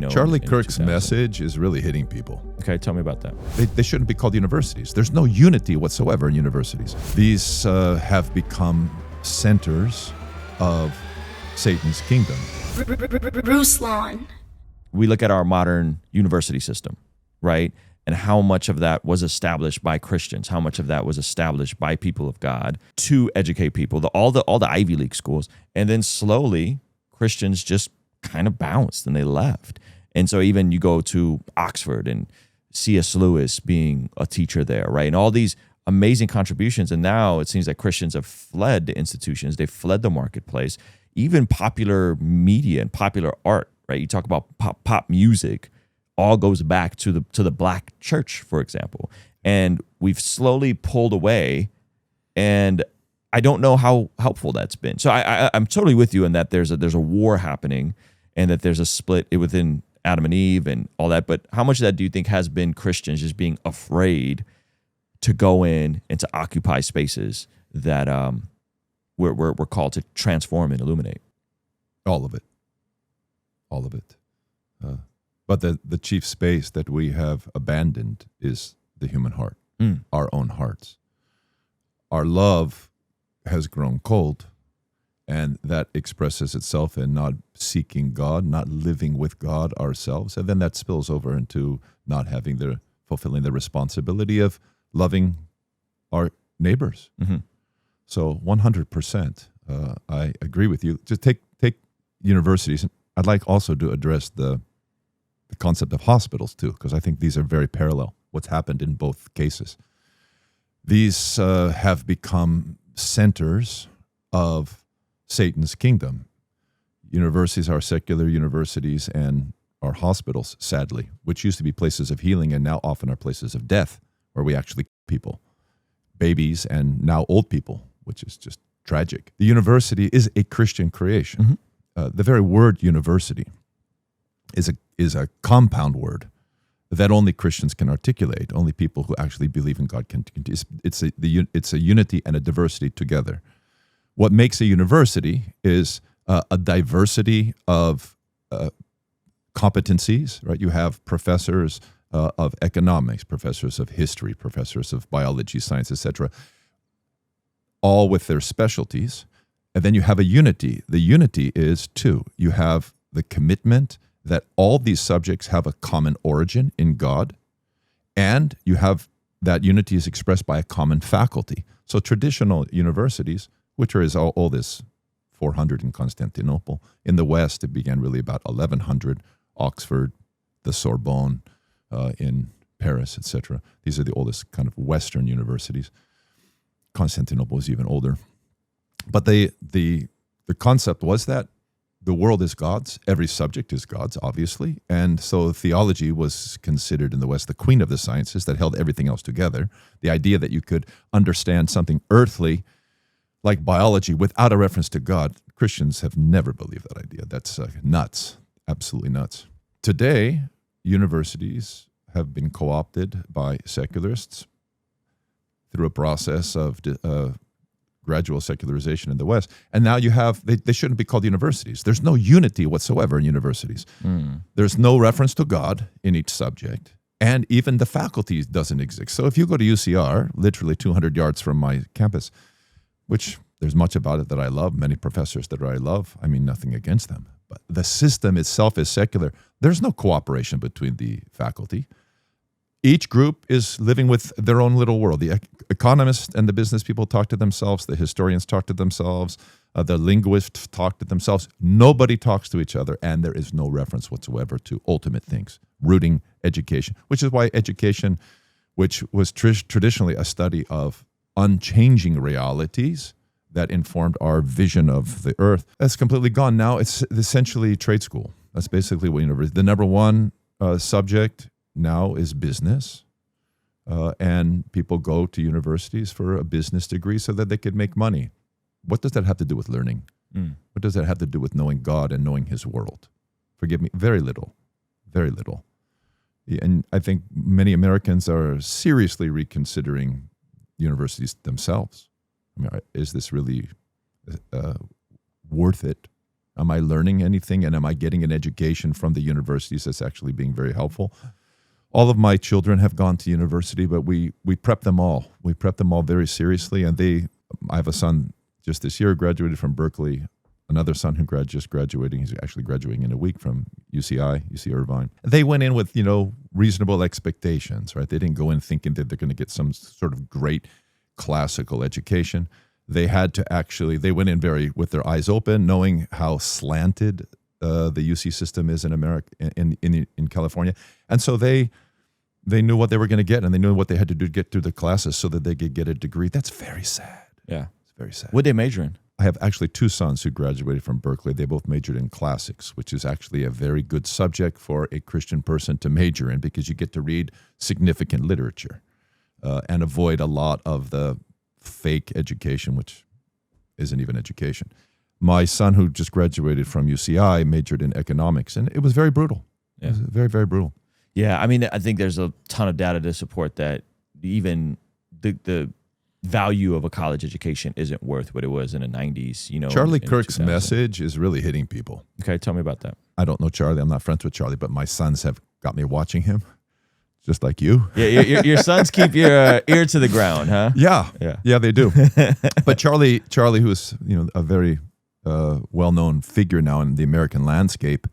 Charlie in Kirk's 2000. message is really hitting people. Okay, tell me about that. They shouldn't be called universities. There's no unity whatsoever in universities. These have become centers of Satan's kingdom. Ruslan. We look at our modern university system, right? And how much of that was established by Christians, how much of that was established by people of God to educate people, all the Ivy League schools. And then slowly Christians just kind of bounced and they left. And so even you go to Oxford and C.S. Lewis being a teacher there, right? And all these amazing contributions. And now it seems that Christians have fled the institutions. They've fled the marketplace, even popular media and popular art, right? You talk about pop music, all goes back to the black church, for example. And we've slowly pulled away, and I don't know how helpful that's been. So I'm totally with you in that there's a war happening and that there's a split within Adam and Eve and all that. But how much of that do you think has been Christians just being afraid to go in and to occupy spaces that we're called to transform and illuminate? All of it. All of it. But the chief space that we have abandoned is the human heart, our own hearts. Our love has grown cold, and that expresses itself in not seeking God, not living with God ourselves, and then that spills over into not fulfilling the responsibility of loving our neighbors. Mm-hmm. So 100%, I agree with you. Just take universities. I'd like also to address the concept of hospitals too, because I think these are very parallel, what's happened in both cases. These have become centers of Satan's kingdom. Universities are secular universities and are hospitals, sadly, which used to be places of healing and now often are places of death, where we actually kill people, babies, and now old people, which is just tragic. The university is a Christian creation. Mm-hmm. The very word university is a compound word that only Christians can articulate. Only people who actually believe in God can. It's a unity and a diversity together. What makes a university is a diversity of competencies. Right? You have professors of economics, professors of history, professors of biology, science, etc., all with their specialties. And then you have a unity. The unity is two. You have the commitment that all these subjects have a common origin in God, and you have that unity is expressed by a common faculty. So traditional universities, which is all this 400 in Constantinople, in the West it began really about 1100, Oxford, the Sorbonne in Paris, etc. These are the oldest kind of Western universities. Constantinople is even older. But the concept was that the world is God's, every subject is God's, obviously. And so theology was considered in the West the queen of the sciences that held everything else together. The idea that you could understand something earthly like biology without a reference to God, Christians have never believed that idea. That's nuts, absolutely nuts. Today, universities have been co-opted by secularists through a process of gradual secularization in the West. And now you have, they shouldn't be called universities. There's no unity whatsoever in universities. There's no reference to God in each subject. And even the faculty doesn't exist. So if you go to UCR, literally 200 yards from my campus, which there's much about it that I love, many professors that I love, I mean, nothing against them. But the system itself is secular. There's no cooperation between the faculty. Each group is living with their own little world. The economists and the business people talk to themselves. The historians talk to themselves. The linguists talk to themselves. Nobody talks to each other, and there is no reference whatsoever to ultimate things, rooting education, which is why education, which was traditionally a study of unchanging realities that informed our vision of the earth, that's completely gone. Now it's essentially trade school. That's basically what university. The number one subject now is business, and people go to universities for a business degree so that they could make money. What does that have to do with learning? What does that have to do with knowing God and knowing His world? Forgive me, very little, very little. And I think many Americans are seriously reconsidering universities themselves. I mean, is this really worth it Am I learning anything? And am I getting an education from the universities that's actually being very helpful? All of my children have gone to university, but we prep them all. We prep them all very seriously. And I have a son just this year graduated from Berkeley, another son who just graduating. He's actually graduating in a week from UC Irvine. They went in with, reasonable expectations, right? They didn't go in thinking that they're going to get some sort of great classical education. They went in with their eyes open, knowing how slanted the UC system is in America, in California. And so they knew what they were going to get, and they knew what they had to do to get through the classes so that they could get a degree. That's very sad. Yeah. It's very sad. What'd they major in? I have actually two sons who graduated from Berkeley. They both majored in classics, which is actually a very good subject for a Christian person to major in because you get to read significant literature and avoid a lot of the fake education, which isn't even education. My son, who just graduated from UCI, majored in economics, and it was very brutal. Yeah. It was very, very brutal. Yeah, I mean, I think there's a ton of data to support that even the value of a college education isn't worth what it was in the 90s. Charlie Kirk's message is really hitting people. Okay, tell me about that. I don't know Charlie. I'm not friends with Charlie, but my sons have got me watching him, just like you. Yeah, your sons keep your ear to the ground, huh? Yeah, they do. But Charlie, who is a very well-known figure now in the American landscape,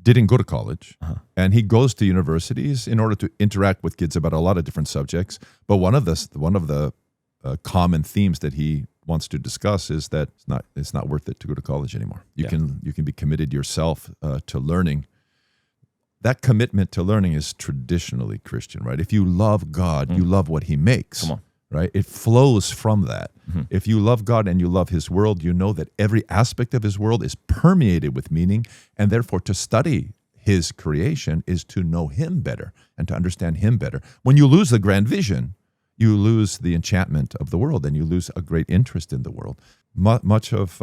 didn't go to college, and he goes to universities in order to interact with kids about a lot of different subjects. But one of the common themes that he wants to discuss is that it's not worth it to go to college anymore. You can be committed yourself to learning. That commitment to learning is traditionally Christian, right? If you love God, you love what He makes. Come on. Right? It flows from that. Mm-hmm. If you love God and you love His world, you know that every aspect of His world is permeated with meaning, and therefore to study His creation is to know Him better and to understand Him better. When you lose the grand vision, you lose the enchantment of the world and you lose a great interest in the world. Much of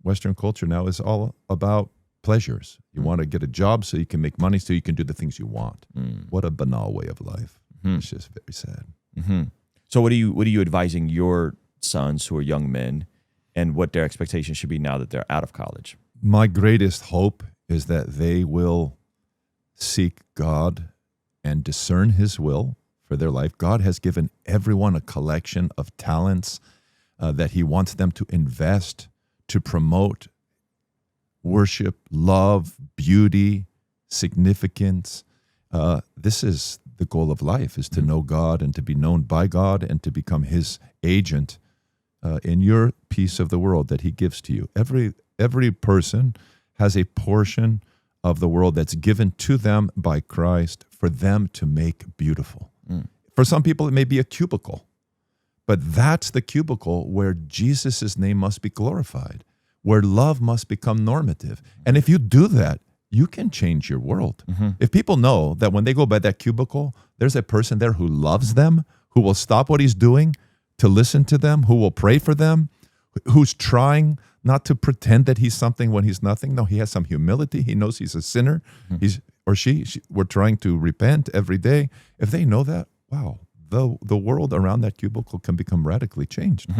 Western culture now is all about pleasures. You want to get a job so you can make money so you can do the things you want. What a banal way of life. It's just very sad. Mm-hmm. So what are you advising your sons who are young men and what their expectations should be now that they're out of college? My greatest hope is that they will seek God and discern His will for their life. God has given everyone a collection of talents that He wants them to invest to promote worship, love, beauty, significance. This is the goal of life, is to know God and to be known by God and to become His agent in your piece of the world that He gives to you. Every person has a portion of the world that's given to them by Christ for them to make beautiful. For some people, it may be a cubicle, but that's the cubicle where Jesus' name must be glorified, where love must become normative. And if you do that, you can change your world. If people know that when they go by that cubicle, there's a person there who loves them, who will stop what he's doing to listen to them, who will pray for them, who's trying not to pretend that he's something when he's nothing. No, he has some humility. He knows he's a sinner. We're trying to repent every day. If they know that, wow, the world around that cubicle can become radically changed.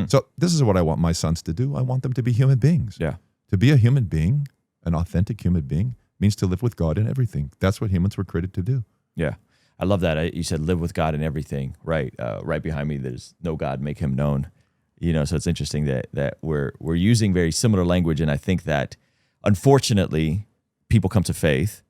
So this is what I want my sons to do. I want them to be human beings. Yeah. To be a human being, an authentic human being, means to live with God in everything. That's what humans were created to do. Yeah. I love that. You said live with God in everything, right? Right behind me, there's no God, make Him known. So it's interesting that we're using very similar language. And I think that unfortunately people come to faith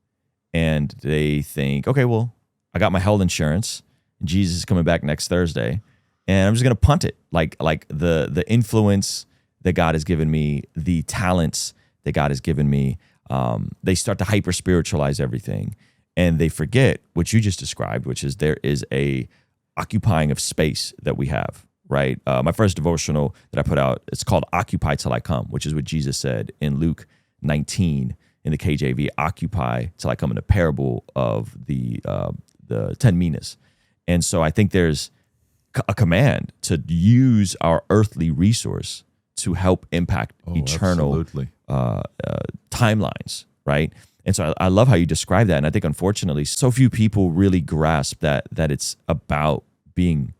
and they think, okay, well, I got my health insurance. Jesus is coming back next Thursday, and I'm just going to punt it. Like the influence that God has given me, the talents that God has given me, they start to hyper spiritualize everything, and they forget what you just described, which is there is a occupying of space that we have. Right. My first devotional that I put out, it's called "Occupy Till I Come," which is what Jesus said in Luke 19 in the KJV. Occupy till I come, in the parable of the 10 minas. And so I think there's a command to use our earthly resource to help impact eternal timelines, right? And so I love how you describe that. And I think, unfortunately, so few people really grasp that it's about being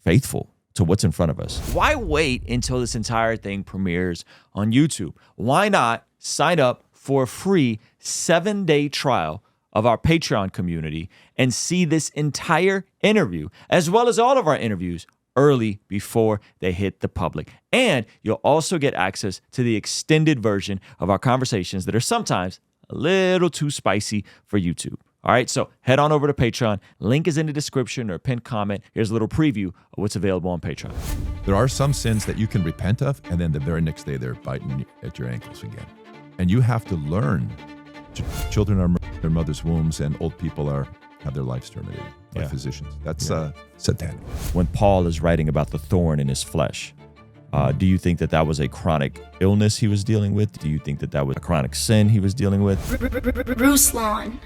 faithful to what's in front of us. Why wait until this entire thing premieres on YouTube? Why not sign up for a free 7-day trial of our Patreon community and see this entire interview, as well as all of our interviews, early before they hit the public. And you'll also get access to the extended version of our conversations that are sometimes a little too spicy for YouTube. All right, so head on over to Patreon. Link is in the description or pinned comment. Here's a little preview of what's available on Patreon. There are some sins that you can repent of, and then the very next day they're biting at your ankles again. And you have to learn. Children are murdered in their mother's wombs, and old people have their lives terminated by physicians. That's satanic. When Paul is writing about the thorn in his flesh, do you think that that was a chronic illness he was dealing with? Do you think that that was a chronic sin he was dealing with? Ruslan